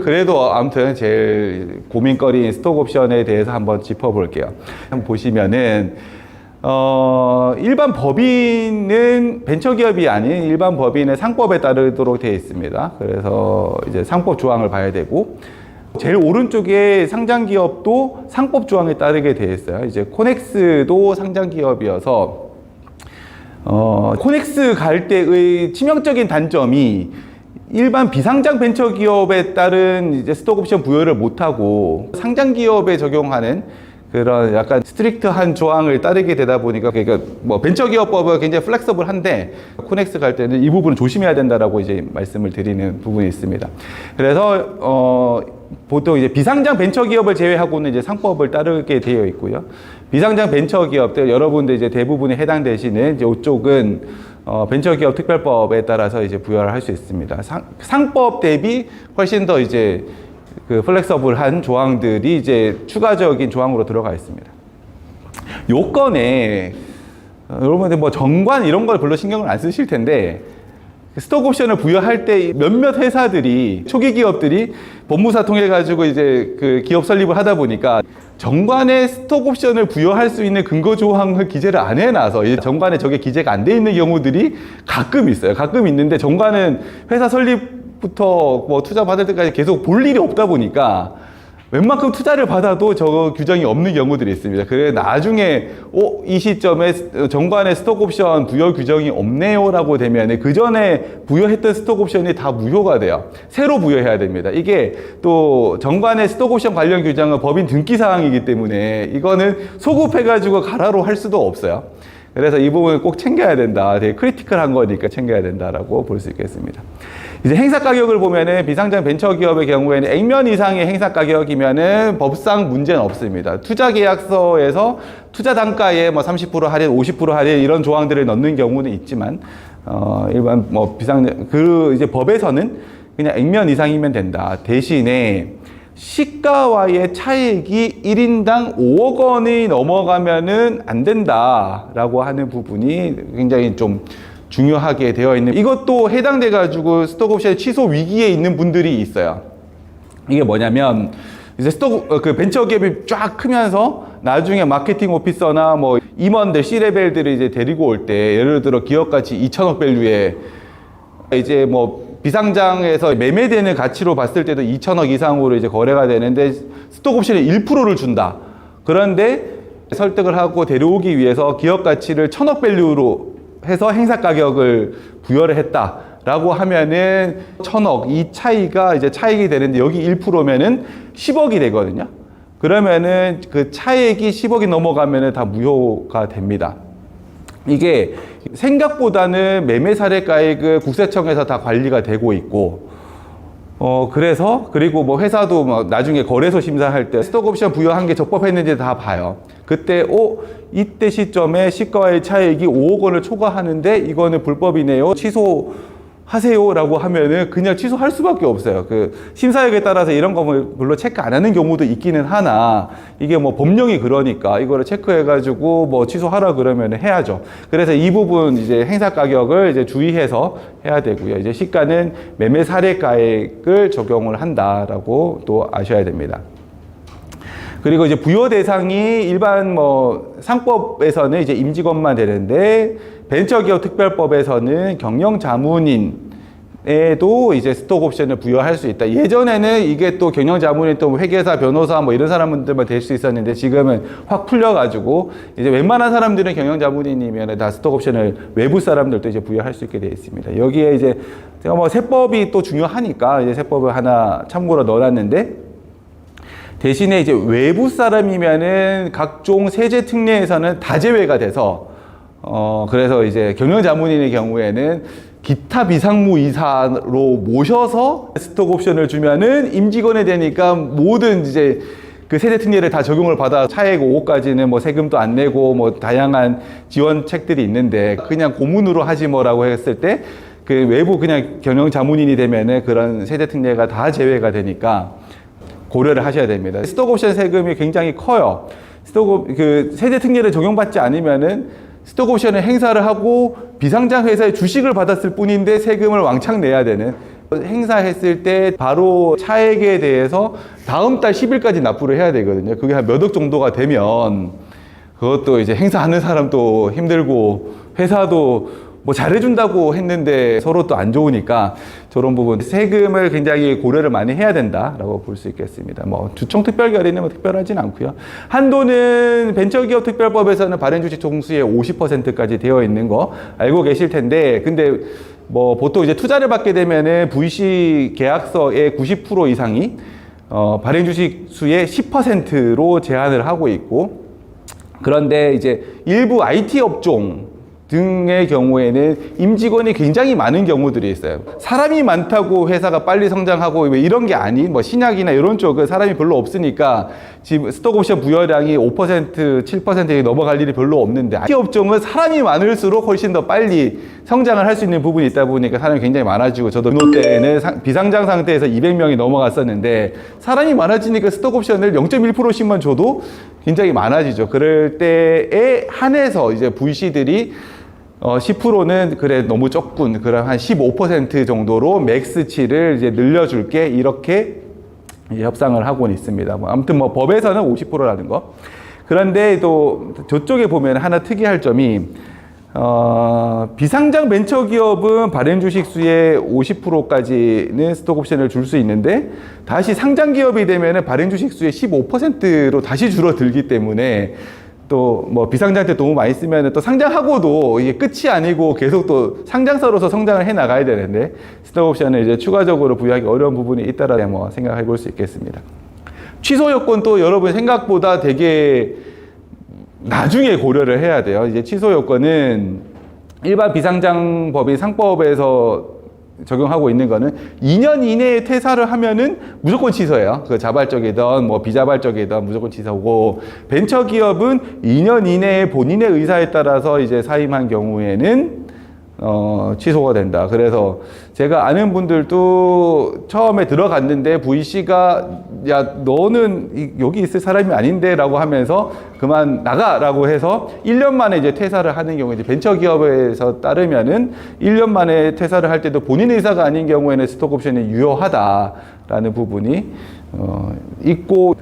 그래도 아무튼 제일 고민거리인 스톡옵션에 대해서 한번 짚어볼게요. 한번 보시면은 일반 법인은 벤처기업이 아닌 일반 법인의 상법에 따르도록 되어 있습니다. 그래서 이제 상법 조항을 봐야 되고, 제일 오른쪽에 상장기업도 상법 조항에 따르게 되어 있어요. 이제 코넥스도 상장기업이어서 코넥스 갈 때의 치명적인 단점이 일반 비상장 벤처기업에 따른 이제 스톡옵션 부여를 못하고 상장기업에 적용하는 그런 약간 스트릭트한 조항을 따르게 되다 보니까, 그러니까 뭐 벤처기업법은 굉장히 플렉서블한데 코넥스 갈 때는 이 부분을 조심해야 된다라고 이제 말씀을 드리는 부분이 있습니다. 그래서 보통 이제 비상장 벤처기업을 제외하고는 이제 상법을 따르게 되어 있고요. 비상장 벤처기업들 여러분들 이제 대부분에 해당되시는 이제 이쪽은 벤처기업 특별법에 따라서 이제 부여를 할 수 있습니다. 상법 대비 훨씬 더 이제 그 플렉서블한 조항들이 이제 추가적인 조항으로 들어가 있습니다. 요건에 여러분들 뭐 정관 이런 걸 별로 신경을 안 쓰실 텐데, 스톡옵션을 부여할 때 몇몇 회사들이 초기 기업들이 법무사 통해 가지고 이제 그 기업 설립을 하다 보니까 정관에 스톡옵션을 부여할 수 있는 근거 조항을 기재를 안 해놔서 이제 정관에 저게 기재가 안 돼 있는 경우들이 가끔 있어요. 가끔 있는데 정관은 회사 설립부터 뭐 투자 받을 때까지 계속 볼 일이 없다 보니까 웬만큼 투자를 받아도 저 규정이 없는 경우들이 있습니다. 그래 나중에 이 시점에 정관에 스톡옵션 부여 규정이 없네요 라고 되면 그 전에 부여했던 스톡옵션이 다 무효가 돼요. 새로 부여해야 됩니다. 이게 또 정관의 스톡옵션 관련 규정은 법인 등기사항이기 때문에 이거는 소급해가지고 가라로 할 수도 없어요. 그래서 이 부분을 꼭 챙겨야 된다. 되게 크리티컬한 거니까 챙겨야 된다라고 볼 수 있겠습니다. 이제 행사 가격을 보면은 비상장 벤처기업의 경우에는 액면 이상의 행사 가격이면은 법상 문제는 없습니다. 투자 계약서에서 투자 단가에 뭐 30% 할인, 50% 할인 이런 조항들을 넣는 경우는 있지만 일반 뭐 이제 법에서는 그냥 액면 이상이면 된다. 대신에 시가와의 차익이 1인당 5억 원이 넘어가면은 안 된다라고 하는 부분이 굉장히 좀 중요하게 되어 있는, 이것도 해당돼 가지고 스톡옵션 취소 위기에 있는 분들이 있어요. 이게 뭐냐면 이제 그 벤처기업이 쫙 크면서 나중에 마케팅 오피서나 뭐 임원들 C레벨들을 이제 데리고 올 때, 예를 들어 기업 가치 2천억 밸류에 이제 뭐 비상장에서 매매되는 가치로 봤을 때도 2천억 이상으로 이제 거래가 되는데 스톡옵션의 1%를 준다. 그런데 설득을 하고 데려오기 위해서 기업 가치를 1천억 밸류로 해서 행사 가격을 부여를 했다라고 하면은 1천억 이 차이가 이제 차익이 되는데 여기 1%면은 10억이 되거든요. 그러면은 그 차익이 10억이 넘어가면은 다 무효가 됩니다. 이게 생각보다는 매매 사례가액을 국세청에서 다 관리가 되고 있고, 그리고 뭐 회사도 뭐 나중에 거래소 심사할 때 스톡옵션 부여한 게 적법했는지 다 봐요. 그때, 이때 시점에 시가와의 차익이 5억 원을 초과하는데 이거는 불법이네요. 취소하세요. 라고 하면은 그냥 취소할 수밖에 없어요. 그 심사역에 따라서 이런 거 별로 체크 안 하는 경우도 있기는 하나, 이게 뭐 법령이 그러니까 이거를 체크해가지고 뭐 취소하라 그러면 해야죠. 그래서 이 부분 이제 행사 가격을 이제 주의해서 해야 되고요. 이제 시가는 매매 사례가액을 적용을 한다라고 또 아셔야 됩니다. 그리고 이제 부여 대상이 일반 뭐 상법에서는 이제 임직원만 되는데 벤처기업 특별법에서는 경영자문인에도 이제 스톡옵션을 부여할 수 있다. 예전에는 이게 또 경영자문인 또 회계사, 변호사 뭐 이런 사람들만 될 수 있었는데 지금은 확 풀려가지고 이제 웬만한 사람들은 경영자문인이면 다 스톡옵션을 외부 사람들도 이제 부여할 수 있게 되어 있습니다. 여기에 이제 제가 뭐 세법이 또 중요하니까 이제 세법을 하나 참고로 넣어놨는데, 대신에 이제 외부 사람이면은 각종 세제 특례에서는 다 제외가 돼서 그래서 이제 경영자문인의 경우에는 기타 비상무이사로 모셔서 스톡옵션을 주면은 임직원이 되니까 모든 이제 그 세제 특례를 다 적용을 받아 차액 5억까지는 뭐 세금도 안 내고 뭐 다양한 지원책들이 있는데, 그냥 고문으로 하지 뭐라고 했을 때 그 외부 그냥 경영자문인이 되면은 그런 세제 특례가 다 제외가 되니까 고려를 하셔야 됩니다. 스톡옵션 세금이 굉장히 커요. 그 세제 특례를 적용받지 않으면은 스톡옵션을 행사를 하고 비상장 회사의 주식을 받았을 뿐인데 세금을 왕창 내야 되는 행사했을 때 바로 차액에 대해서 다음 달 10일까지 납부를 해야 되거든요. 그게 한 몇 억 정도가 되면 그것도 이제 행사하는 사람도 힘들고 회사도 뭐 잘해준다고 했는데 서로 또 안 좋으니까 저런 부분 세금을 굉장히 고려를 많이 해야 된다라고 볼 수 있겠습니다. 뭐 주총 특별 결의는 뭐 특별하진 않고요. 한도는 벤처기업 특별법에서는 발행주식 종수의 50%까지 되어 있는 거 알고 계실 텐데, 근데 뭐 보통 이제 투자를 받게 되면은 VC 계약서의 90% 이상이 발행주식 수의 10%로 제한을 하고 있고, 그런데 이제 일부 IT 업종 등의 경우에는 임직원이 굉장히 많은 경우들이 있어요. 사람이 많다고 회사가 빨리 성장하고 이런 게 아닌 뭐 신약이나 이런 쪽은 사람이 별로 없으니까 지금 스톡옵션 부여량이 5%, 7%에 넘어갈 일이 별로 없는데, IT 업종은 사람이 많을수록 훨씬 더 빨리 성장을 할 수 있는 부분이 있다 보니까 사람이 굉장히 많아지고, 저도 그 때는 비상장 상태에서 200명이 넘어갔었는데 사람이 많아지니까 스톡옵션을 0.1%씩만 줘도 굉장히 많아지죠. 그럴 때에 한해서 이제 VC들이 10%는 그래 너무 적군, 그럼 한 15% 정도로 맥스치를 이제 늘려줄게, 이렇게 협상을 하고는 있습니다. 뭐 아무튼 뭐 법에서는 50%라는 거. 그런데 또 저쪽에 보면 하나 특이할 점이 비상장 벤처기업은 발행 주식 수의 50%까지는 스톡옵션을 줄 수 있는데, 다시 상장기업이 되면 발행 주식 수의 15%로 다시 줄어들기 때문에 또 뭐 비상장 때 너무 많이 쓰면 또 상장하고도 이게 끝이 아니고 계속 또 상장사로서 성장을 해 나가야 되는데, 스톡옵션을 이제 추가적으로 부여하기 어려운 부분이 있다라 뭐 생각해 볼 수 있겠습니다. 취소 요건도 여러분 생각보다 되게 나중에 고려를 해야 돼요. 이제 취소 요건은 일반 비상장 법인 상법에서 적용하고 있는 거는 2년 이내에 퇴사를 하면은 무조건 취소예요. 그 자발적이든 뭐 비자발적이든 무조건 취소고, 벤처기업은 2년 이내에 본인의 의사에 따라서 이제 사임한 경우에는 취소가 된다. 그래서 제가 아는 분들도 처음에 들어갔는데 VC가 야 너는 여기 있을 사람이 아닌데 라고 하면서 그만 나가라고 해서 1년 만에 이제 퇴사를 하는 경우, 이제 벤처기업에서 따르면은 1년 만에 퇴사를 할 때도 본인 의사가 아닌 경우에는 스톡옵션이 유효하다라는 부분이 있고,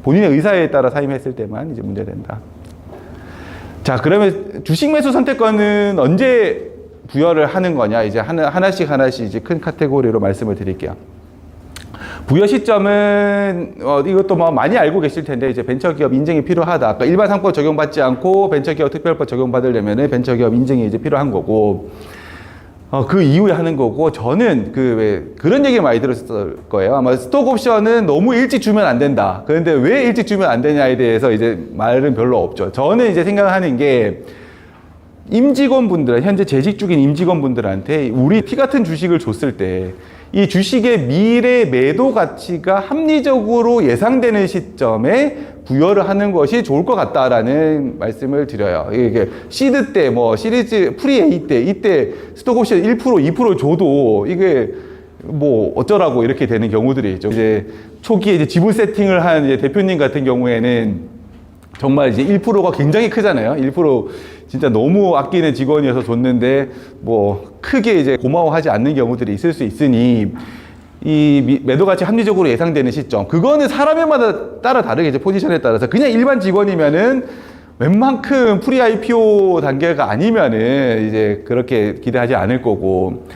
본인의 의사에 따라 사임했을 때만 이제 문제된다. 자, 그러면 주식 매수 선택권은 언제 부여를 하는 거냐? 이제 하나씩 이제 큰 카테고리로 말씀을 드릴게요. 부여 시점은 이것도 뭐 많이 알고 계실 텐데, 이제 벤처기업 인증이 필요하다. 아까 일반 상법 적용받지 않고 벤처기업 특별법 적용받으려면 벤처기업 인증이 이제 필요한 거고, 그 이후에 하는 거고, 저는 그런 얘기 많이 들었을 거예요. 아마 스톡옵션은 너무 일찍 주면 안 된다. 그런데 왜 일찍 주면 안 되냐에 대해서 이제 말은 별로 없죠. 저는 이제 생각하는 게, 임직원분들, 현재 재직 중인 임직원분들한테 우리 피 같은 주식을 줬을 때 이 주식의 미래 매도 가치가 합리적으로 예상되는 시점에 부여를 하는 것이 좋을 것 같다라는 말씀을 드려요. 이게 시드 때, 뭐 시리즈 프리 A 때, 이때 스톡옵션 1%, 2% 줘도 이게 뭐 어쩌라고 이렇게 되는 경우들이 있죠. 이제 초기에 이제 지분 세팅을 한 이제 대표님 같은 경우에는 정말 이제 1%가 굉장히 크잖아요. 1% 진짜 너무 아끼는 직원이어서 줬는데 뭐 크게 이제 고마워하지 않는 경우들이 있을 수 있으니, 이 매도 가치 합리적으로 예상되는 시점, 그거는 사람마다 따라 다르겠죠. 포지션에 따라서. 그냥 일반 직원이면은 웬만큼 프리 IPO 단계가 아니면은 이제 그렇게 기대하지 않을 거고,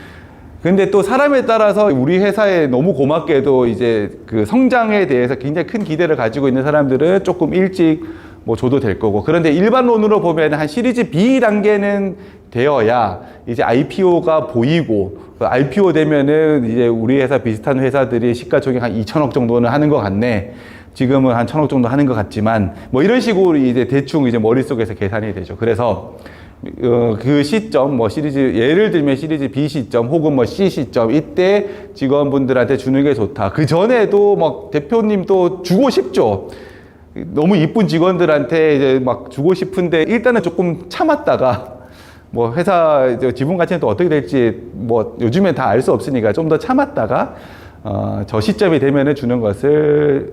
근데 또 사람에 따라서 우리 회사에 너무 고맙게도 이제 그 성장에 대해서 굉장히 큰 기대를 가지고 있는 사람들은 조금 일찍 뭐 줘도 될 거고, 그런데 일반론으로 보면 한 시리즈 B 단계는 되어야 이제 IPO가 보이고, IPO 되면은 이제 우리 회사 비슷한 회사들이 시가총액 한 2천억 정도는 하는 것 같네. 지금은 한 1,000억 정도 하는 것 같지만, 뭐 이런 식으로 이제 대충 이제 머릿속에서 계산이 되죠. 그래서 그 시점, 뭐 시리즈, 예를 들면 시리즈 B 시점 혹은 뭐 C 시점, 이때 직원분들한테 주는 게 좋다. 그 전에도 막 대표님도 주고 싶죠. 너무 이쁜 직원들한테 이제 막 주고 싶은데 일단은 조금 참았다가, 뭐 회사 지분 가치는 또 어떻게 될지 뭐 요즘엔 다 알 수 없으니까 좀 더 참았다가 저 시점이 되면은 주는 것을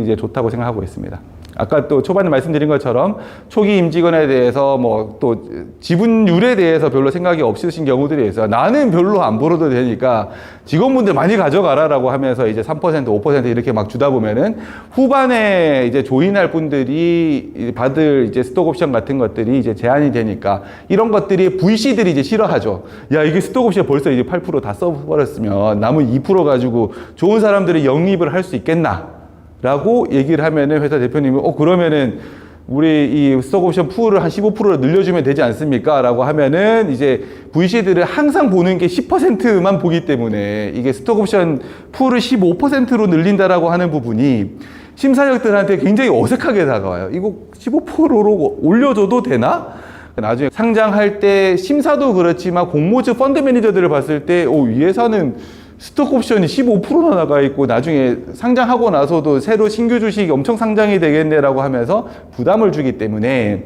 이제 좋다고 생각하고 있습니다. 아까 또 초반에 말씀드린 것처럼 초기 임직원에 대해서 뭐 또 지분율에 대해서 별로 생각이 없으신 경우들이 있어요. 나는 별로 안 벌어도 되니까 직원분들 많이 가져가라라고 하면서 이제 3%, 5% 이렇게 막 주다 보면은 후반에 이제 조인할 분들이 받을 이제 스톡 옵션 같은 것들이 이제 제한이 되니까 이런 것들이 VC들이 이제 싫어하죠. 야, 이게 스톡 옵션 벌써 이제 8% 다 써버렸으면 남은 2% 가지고 좋은 사람들이 영입을 할 수 있겠나? 라고 얘기를 하면은 회사 대표님이 그러면은 우리 이 스톡옵션 풀을 한 15%로 늘려주면 되지 않습니까? 라고 하면은 이제 VC들은 항상 보는 게 10%만 보기 때문에 이게 스톡옵션 풀을 15%로 늘린다라고 하는 부분이 심사역들한테 굉장히 어색하게 다가와요. 이거 15%로 올려줘도 되나? 나중에 상장할 때 심사도 그렇지만 공모주 펀드 매니저들을 봤을 때 이 회사는 스톡 옵션이 15%나 나가 있고 나중에 상장하고 나서도 새로 신규 주식이 엄청 상장이 되겠네라고 하면서 부담을 주기 때문에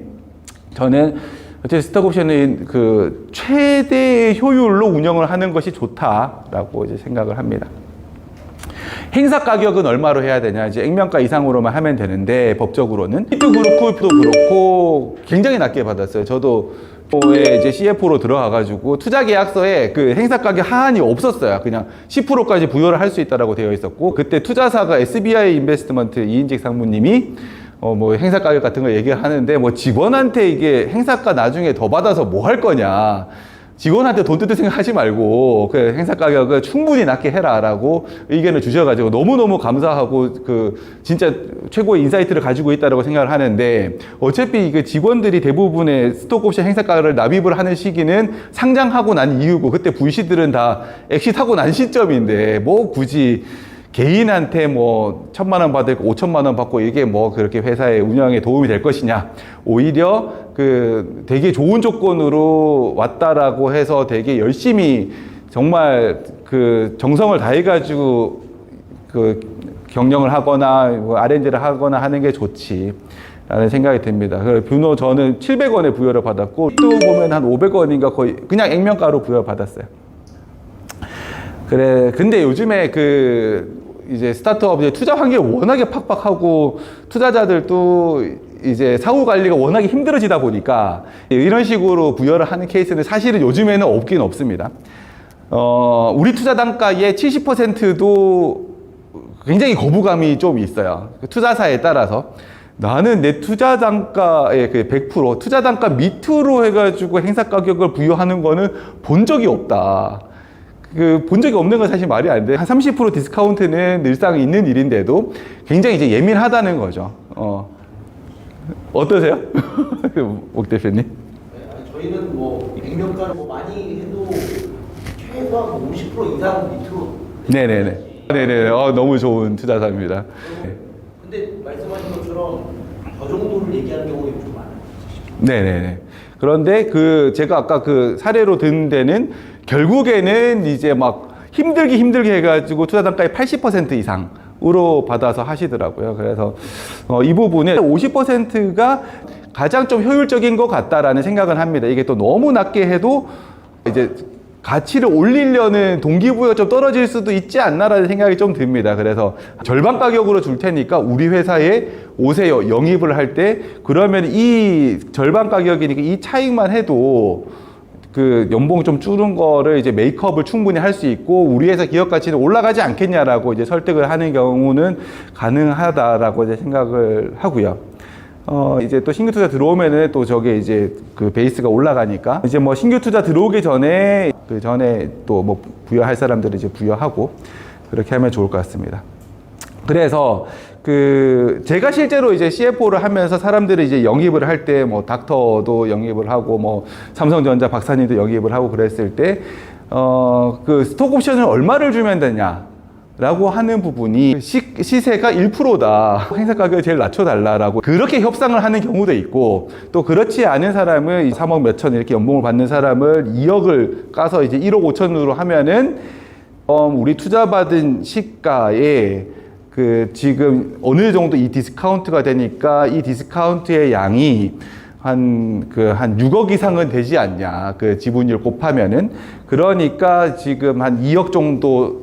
저는 어쨌든 스톡 옵션은 그 최대의 효율로 운영을 하는 것이 좋다라고 이제 생각을 합니다. 행사 가격은 얼마로 해야 되냐? 이제 액면가 이상으로만 하면 되는데 법적으로는 히트 그룹도 그렇고 굉장히 낮게 받았어요. 저도 이제 CFO로 들어가가지고 투자 계약서에 그 행사 가격 하한이 없었어요. 그냥 10%까지 부여를 할 수 있다라고 되어 있었고 그때 투자사가 SBI 인베스트먼트 이인직 상무님이 뭐 행사 가격 같은 거 얘기를 하는데 뭐 직원한테 이게 행사가 나중에 더 받아서 뭐 할 거냐. 직원한테 돈 뜯을 생각 하지 말고 그 행사 가격을 충분히 낮게 해라라고 의견을 주셔가지고 너무너무 감사하고 그 진짜 최고의 인사이트를 가지고 있다라고 생각을 하는데 어차피 그 직원들이 대부분의 스톡옵션 행사 가격을 납입을 하는 시기는 상장하고 난 이후고 그때 VC들은 다 엑시트하고 난 시점인데 뭐 굳이 개인한테 뭐 1,000만 원 받을 거 5천만 원 받고 이게 뭐 그렇게 회사의 운영에 도움이 될 것이냐. 오히려 그 되게 좋은 조건으로 왔다라고 해서 되게 열심히 정말 그 정성을 다해가지고 그 경영을 하거나 뭐 R&D를 하거나 하는 게 좋지. 라는 생각이 듭니다. 그래서 뷰노 저는 700원에 부여를 받았고 또 보면 한 500원인가 거의 그냥 액면가로 부여받았어요. 그래, 근데 요즘에 그 이제 스타트업 이제 투자 환경이 워낙에 팍팍하고 투자자들도 이제 사후 관리가 워낙에 힘들어지다 보니까 이런 식으로 부여를 하는 케이스는 사실은 요즘에는 없긴 없습니다. 우리 투자 단가의 70%도 굉장히 거부감이 좀 있어요. 투자사에 따라서. 나는 내 투자 단가의 그 100%, 투자 단가 밑으로 해가지고 행사 가격을 부여하는 거는 본 적이 없다. 본 적이 없는 건 사실 말이 안 돼. 한 30% 디스카운트는 늘상 있는 일인데도 굉장히 이제 예민하다는 거죠. 어떠세요? 옥 대표님? 네, 저희는 뭐 액면가를 뭐 많이 해도 최소한 50% 이상 밑으로. 네네네. 네네. 너무 좋은 투자사입니다. 근데 말씀하신 것처럼 저 정도를 얘기하는 경우가 좀 많아요. 네네네. 그런데 제가 아까 그 사례로 든 데는 결국에는 이제 막 힘들게 해가지고 투자 단가의 80% 이상으로 받아서 하시더라고요. 그래서 이 부분에 50%가 가장 좀 효율적인 것 같다라는 생각은 합니다. 이게 또 너무 낮게 해도 이제 가치를 올리려는 동기부여가 좀 떨어질 수도 있지 않나라는 생각이 좀 듭니다. 그래서 절반 가격으로 줄 테니까 우리 회사에 오세요. 영입을 할 때 그러면 이 절반 가격이니까 이 차익만 해도 그 연봉 좀 줄은 거를 이제 메이크업을 충분히 할 수 있고 우리 회사 기업 가치는 올라가지 않겠냐라고 이제 설득을 하는 경우는 가능하다라고 이제 생각을 하고요. 이제 또 신규 투자 들어오면은 또 저게 이제 그 베이스가 올라가니까 이제 뭐 신규 투자 들어오기 전에 그 전에 또 뭐 부여할 사람들을 이제 부여하고 그렇게 하면 좋을 것 같습니다. 그래서 제가 실제로 이제 CFO를 하면서 사람들이 이제 영입을 할 때 뭐 닥터도 영입을 하고 뭐 삼성전자 박사님도 영입을 하고 그랬을 때 그 스톡 옵션을 얼마를 주면 되냐 라고 하는 부분이 시세가 1%다. 행사 가격을 제일 낮춰달라라고 그렇게 협상을 하는 경우도 있고 또 그렇지 않은 사람을 3억 몇천 이렇게 연봉을 받는 사람을 2억을 까서 이제 1억 5천으로 하면은 우리 투자받은 시가에 지금 어느 정도 이 디스카운트가 되니까 이 디스카운트의 양이 한 6억 이상은 되지 않냐. 지분율 곱하면은. 그러니까 지금 한 2억 정도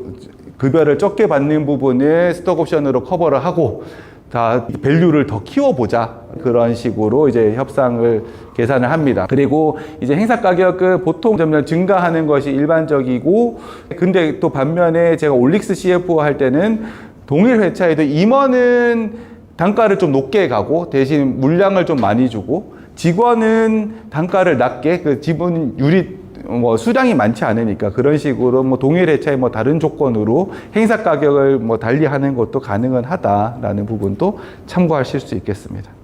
급여를 적게 받는 부분을 스톡 옵션으로 커버를 하고 다 밸류를 더 키워보자. 그런 식으로 이제 협상을 계산을 합니다. 그리고 이제 행사 가격은 보통 점점 증가하는 것이 일반적이고, 근데 또 반면에 제가 올릭스 CFO 할 때는 동일 회차에도 임원은 단가를 좀 높게 가고 대신 물량을 좀 많이 주고, 직원은 단가를 낮게, 그 지분율이 뭐 수량이 많지 않으니까 그런 식으로 뭐 동일 회차의 뭐 다른 조건으로 행사 가격을 뭐 달리하는 것도 가능은 하다라는 부분도 참고하실 수 있겠습니다.